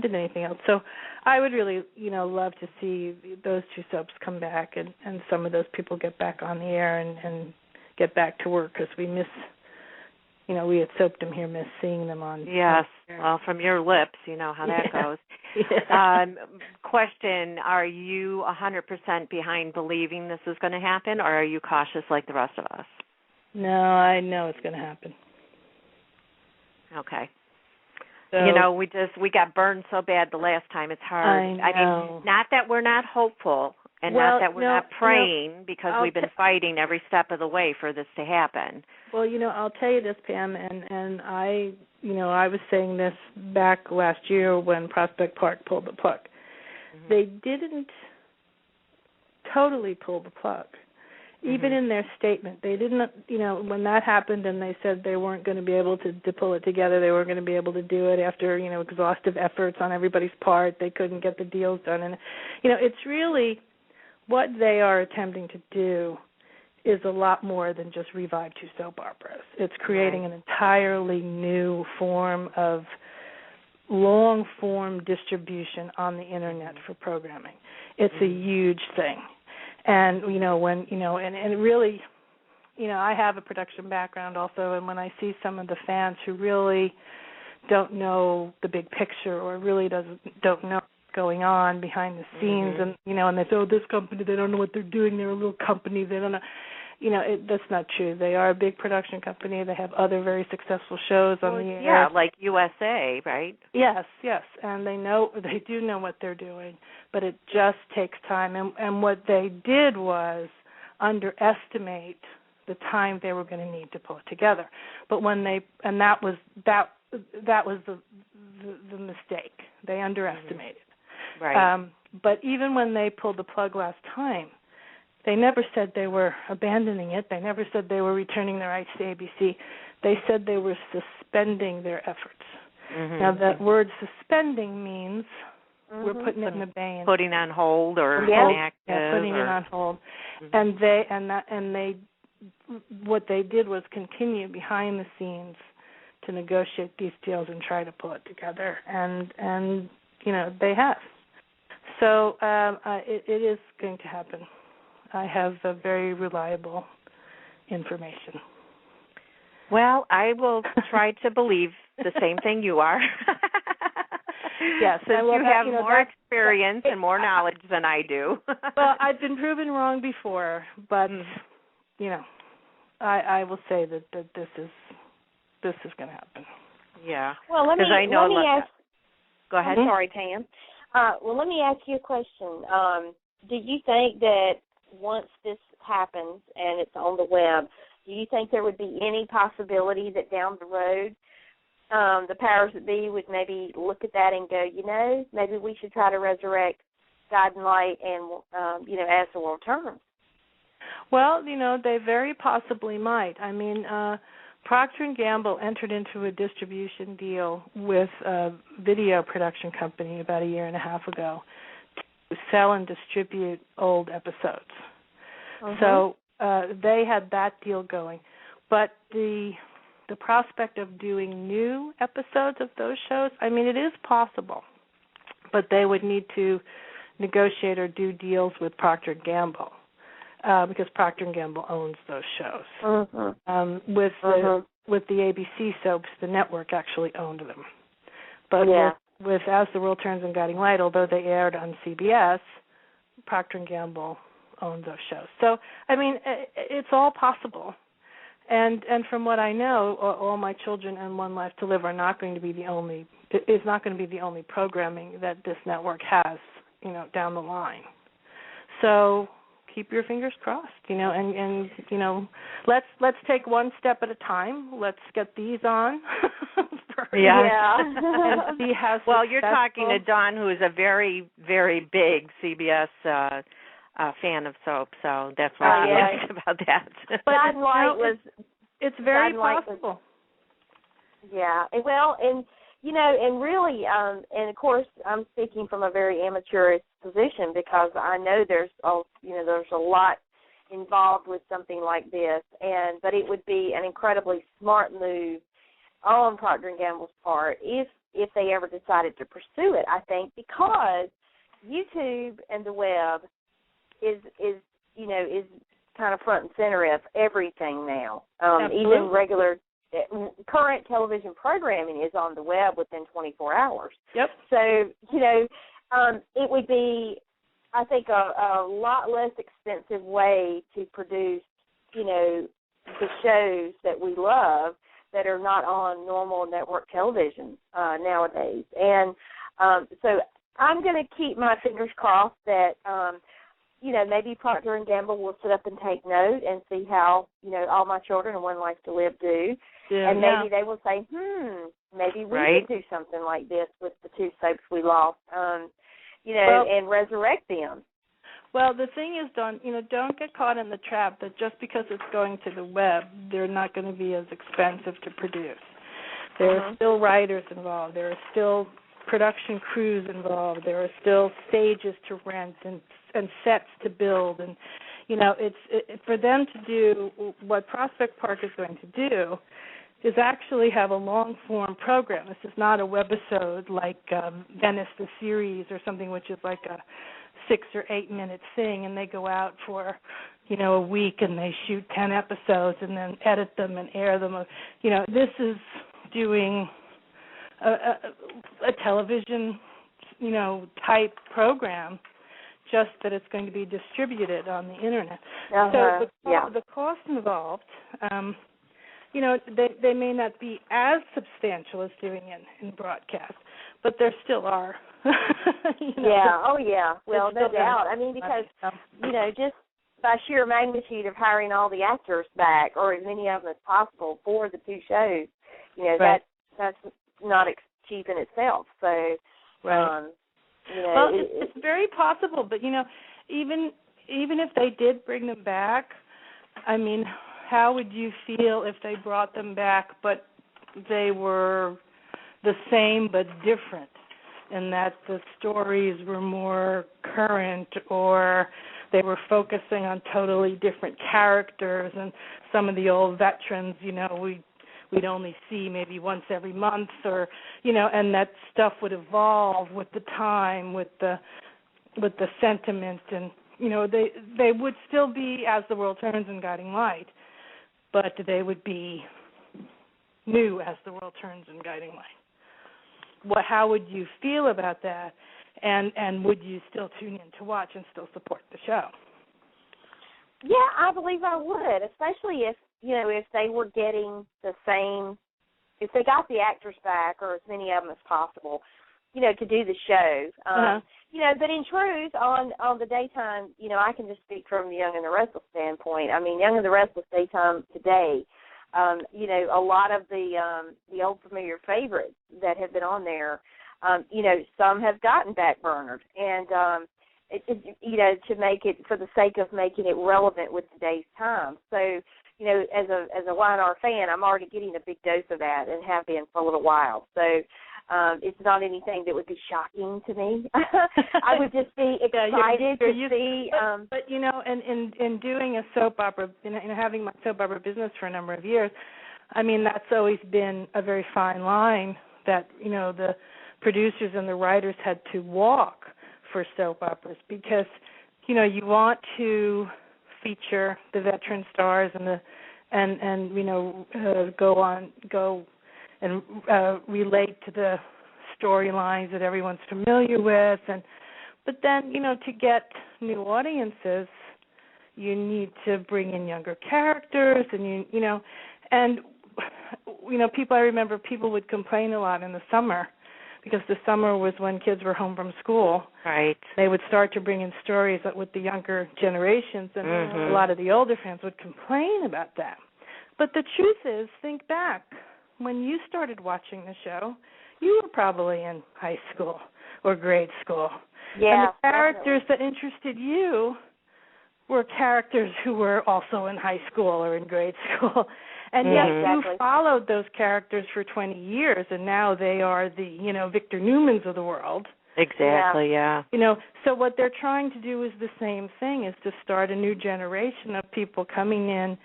in anything else. So I would really, love to see those two soaps come back and some of those people get back on the air and get back to work, because we miss, we at Soapdom here miss seeing them on. Yes, well, from your lips, you know how that goes. Yeah. Question, are you 100% behind believing this is going to happen, or are you cautious like the rest of us? No, I know it's going to happen. Okay. So, we got burned so bad the last time. It's hard. I know. mean, not that we're not hopeful and not that we're not praying, because we've been fighting every step of the way for this to happen. Well, I'll tell you this, Pam, and I, I was saying this back last year when Prospect Park pulled the plug. Mm-hmm. They didn't totally pull the plug. Even in their statement, they didn't, when that happened and they said they weren't going to be able to pull it together, they weren't going to be able to do it after, exhaustive efforts on everybody's part, they couldn't get the deals done. And, it's really what they are attempting to do is a lot more than just revive two soap operas. It's creating an entirely new form of long-form distribution on the Internet for programming. It's a huge thing. And, and really, I have a production background also, and when I see some of the fans who really don't know the big picture or really don't know what's going on behind the scenes, and, and they say, oh, this company, they don't know what they're doing, they're a little company, they don't know. That's not true. They are a big production company. They have other very successful shows on the air. Yeah, like USA, right? Yes, and they do know what they're doing, but it just takes time. And what they did was underestimate the time they were going to need to pull it together. But that was the mistake. They underestimated. Right. But even when they pulled the plug last time, they never said they were abandoning it. They never said they were returning the rights to ABC. They said they were suspending their efforts. Now, that word suspending means we're putting it in abeyance. Putting on hold or inactive. Yeah, putting it on hold. And what they did was continue behind the scenes to negotiate these deals and try to pull it together. And they have. So it is going to happen. I have a very reliable information. Well, I will try to believe the same thing you are. Yes, since you have more experience and more knowledge than I do. Well, I've been proven wrong before, but I will say that this is going to happen. Yeah. Well, let me ask. Go ahead. I'm sorry, Pam. Well, let me ask you a question. Do you think that once this happens and it's on the web, do you think there would be any possibility that down the road the powers that be would maybe look at that and go, maybe we should try to resurrect God and Light and, as the world turns? Well, they very possibly might. I mean, Procter & Gamble entered into a distribution deal with a video production company about a year and a half ago to sell and distribute old episodes. So they had that deal going. But the prospect of doing new episodes of those shows, I mean, it is possible, but they would need to negotiate or do deals with Procter & Gamble because Procter & Gamble owns those shows. With the ABC soaps, the network actually owned them. But with As the World Turns and Guiding Light, although they aired on CBS, Procter & Gamble owned those shows. So, I mean, it's all possible. And from what I know, All My Children and One Life to Live are not going to be the only. Is not going to be the only programming that this network has, down the line. So keep your fingers crossed, and let's take one step at a time. Let's get these on. And see how well, you're talking to Dawn, who is a very, very big CBS fan of soap, so that's why I asked about that. But it's very possible. Well, and really, and of course, I'm speaking from a very amateurish position because I know there's a lot involved with something like this, but it would be an incredibly smart move on Procter & Gamble's part if if they ever decided to pursue it. I think because YouTube and the web is kind of front and center of everything now. Even regular current television programming is on the web within 24 hours. Yep. So, it would be, I think, a lot less expensive way to produce, the shows that we love that are not on normal network television nowadays. And so I'm going to keep my fingers crossed that, maybe Procter & Gamble will sit up and take note and see how, All My Children and One Life to Live do. Yeah, and maybe they will say, maybe we could do something like this with the two soaps we lost, and resurrect them. Well, the thing is, don't get caught in the trap that just because it's going to the web, they're not going to be as expensive to produce. There are still writers involved. There are still production crews involved. There are still stages to rent and sets to build. And, it's for them to do what Prospect Park is going to do is actually have a long-form program. This is not a webisode like Venice the series or something which is like a 6 or 8 minute thing, and they go out for, a week and they shoot 10 episodes and then edit them and air them. This is doing a television, type program, just that it's going to be distributed on the Internet. So the cost involved, they may not be as substantial as doing it in broadcast, but there still are. Yeah, oh yeah. Well, no doubt. I mean, because, just by sheer magnitude of hiring all the actors back, or as many of them as possible for the two shows, that's not cheap in itself. So, well, it's very possible, but, even if they did bring them back, I mean, how would you feel if they brought them back, but they were the same but different, in that the stories were more current, or they were focusing on totally different characters, and some of the old veterans, we'd only see maybe once every month, or, and that stuff would evolve with the time, with the sentiment, and, they would still be As the World Turns and Guiding Light, but they would be new As the World Turns and Guiding Light. How would you feel about that, and would you still tune in to watch and still support the show? Yeah, I believe I would, especially if they were getting the same, if they got the actors back, or as many of them as possible, to do the show. But in truth, on the daytime, I can just speak from the Young and the Restless standpoint. I mean, Young and the Restless daytime today, a lot of the old familiar favorites that have been on there, some have gotten backburnered, and to make it, for the sake of making it relevant with today's time. So, as a Y&R fan, I'm already getting a big dose of that, and have been for a little while. So it's not anything that would be shocking to me. I would just be excited to see. But in doing a soap opera, having my soap opera business for a number of years, I mean, that's always been a very fine line that, the producers and the writers had to walk for soap operas, because, you want to feature the veteran stars and go and relate to the storylines that everyone's familiar with, but then to get new audiences, you need to bring in younger characters, and people. I remember people would complain a lot in the summer, because the summer was when kids were home from school. Right. They would start to bring in stories with the younger generations, and a lot of the older fans would complain about that. But the truth is, think back. When you started watching the show, you were probably in high school or grade school. Yeah, and the characters that interested you were characters who were also in high school or in grade school. And yet you followed those characters for 20 years, and now they are the, Victor Newmans of the world. Exactly, yeah. So what they're trying to do is the same thing, is to start a new generation of people coming in,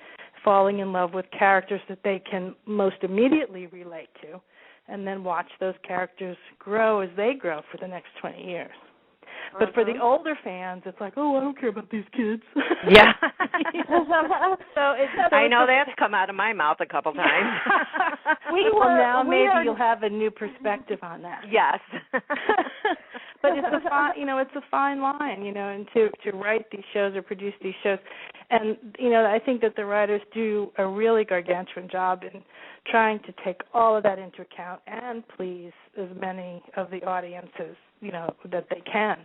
falling in love with characters that they can most immediately relate to, and then watch those characters grow as they grow for the next 20 years. But for the older fans, it's like, oh, I don't care about these kids. Yeah. I know that's come out of my mouth a couple times. Maybe you'll have a new perspective on that. Yes. But it's a fine line, and to write these shows or produce these shows. And, I think that the writers do a really gargantuan job in trying to take all of that into account and please as many of the audiences, that they can.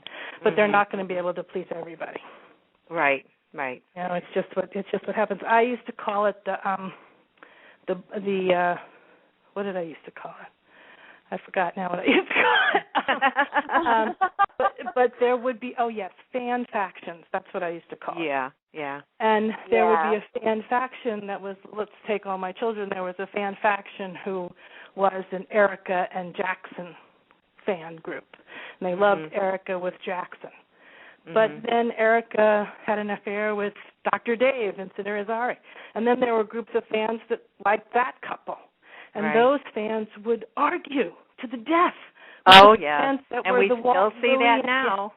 But they're not going to be able to please everybody. Right. It's just what happens. I used to call it the what did I used to call it? I forgot now what I used to call it. But there would be, fan factions. That's what I used to call it. Yeah. And there would be a fan faction that was, let's take All My Children. There was a fan faction who was an Erica and Jackson fan group. And they loved Erica with Jackson. But then Erica had an affair with Dr. Dave and Siddhar Azari. And then there were groups of fans that liked that couple. And those fans would argue to the death. Oh, yeah. And we still see that now.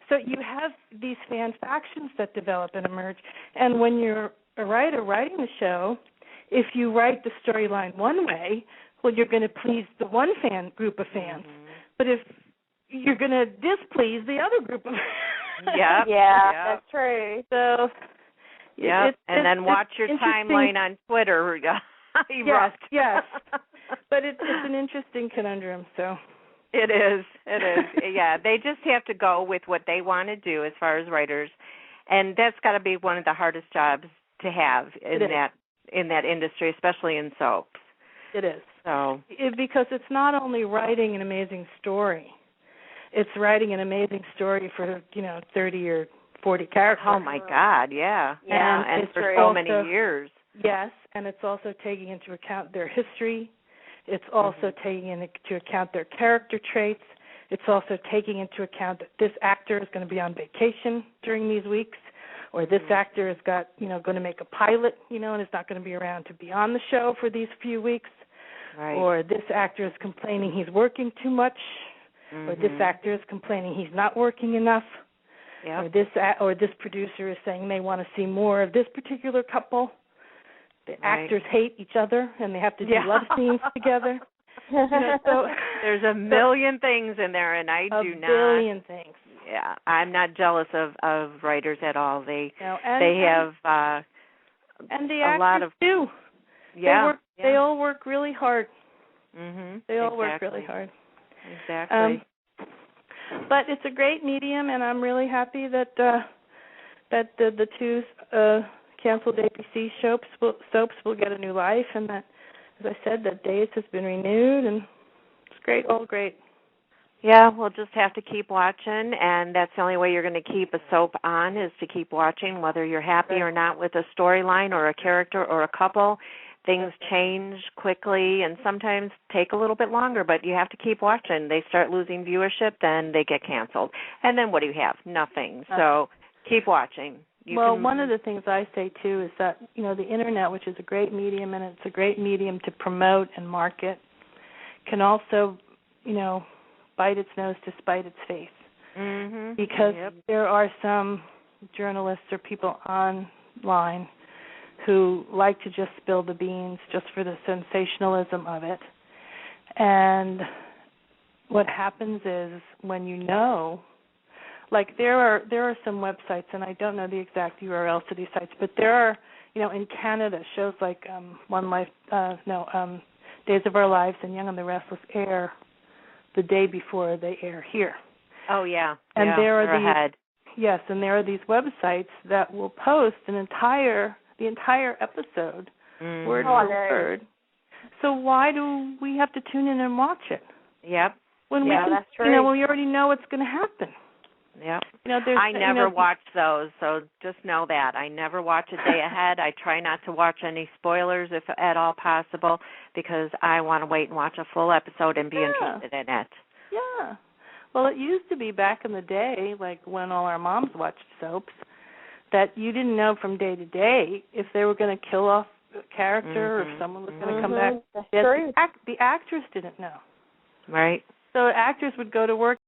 So you have these fan factions that develop and emerge. And when you're a writer writing the show, if you write the storyline one way, well, you're going to please the one group of fans. But if you're going to displease the other group of fans. Yeah, that's true. So, and then watch your timeline on Twitter. Yes. But it's an interesting conundrum, so. It is. Yeah, they just have to go with what they want to do as far as writers, and that's got to be one of the hardest jobs to have in that industry, especially in soaps. It is. So because it's not only writing an amazing story, it's writing an amazing story for 30 or 40 characters. Oh my God, yeah, and for so many years. Yes, and it's also taking into account their history. It's also taking into account their character traits. It's also taking into account that this actor is going to be on vacation during these weeks, or this actor is going to make a pilot, and is not going to be around to be on the show for these few weeks. Right. Or this actor is complaining he's working too much, or this actor is complaining he's not working enough. Yep. Or this producer is saying they want to see more of this particular couple. The actors hate each other, and they have to do love scenes together. So there's a million things in there, and I do not. A billion things. Yeah, I'm not jealous of writers at all. They have and the a lot of too. Yeah, they all work really hard. They all work really hard. Exactly. But it's a great medium, and I'm really happy that the two canceled ABC soaps will get a new life, and that, as I said, that Days has been renewed, and it's great, all great. Yeah, we'll just have to keep watching, and that's the only way you're going to keep a soap on is to keep watching, whether you're happy or not with a storyline or a character or a couple. Things change quickly and sometimes take a little bit longer, but you have to keep watching. They start losing viewership, then they get canceled. And then what do you have? Nothing. So keep watching. One of the things I say, too, is that, the Internet, which is a great medium, and it's a great medium to promote and market, can also, bite its nose to spite its face. Because there are some journalists or people online who like to just spill the beans just for the sensationalism of it. And what happens is when like there are some websites, and I don't know the exact URLs to these sites, but there are, in Canada, shows like Days of Our Lives and Young and the Restless air the day before they air here. Oh, yeah. And there are these ahead. Yes, and there are these websites that will post the entire episode, word for word. So why do we have to tune in and watch it? Yep. When that's true. When we already know what's going to happen. Yep. I never watch those, so just know that. I never watch a day ahead. I try not to watch any spoilers if at all possible because I want to wait and watch a full episode and be interested in it. Yeah. Well, it used to be back in the day, like when all our moms watched soaps, that you didn't know from day to day if they were going to kill off character or if someone was going to come back. That's true. The actors didn't know. Right. So actors would go to work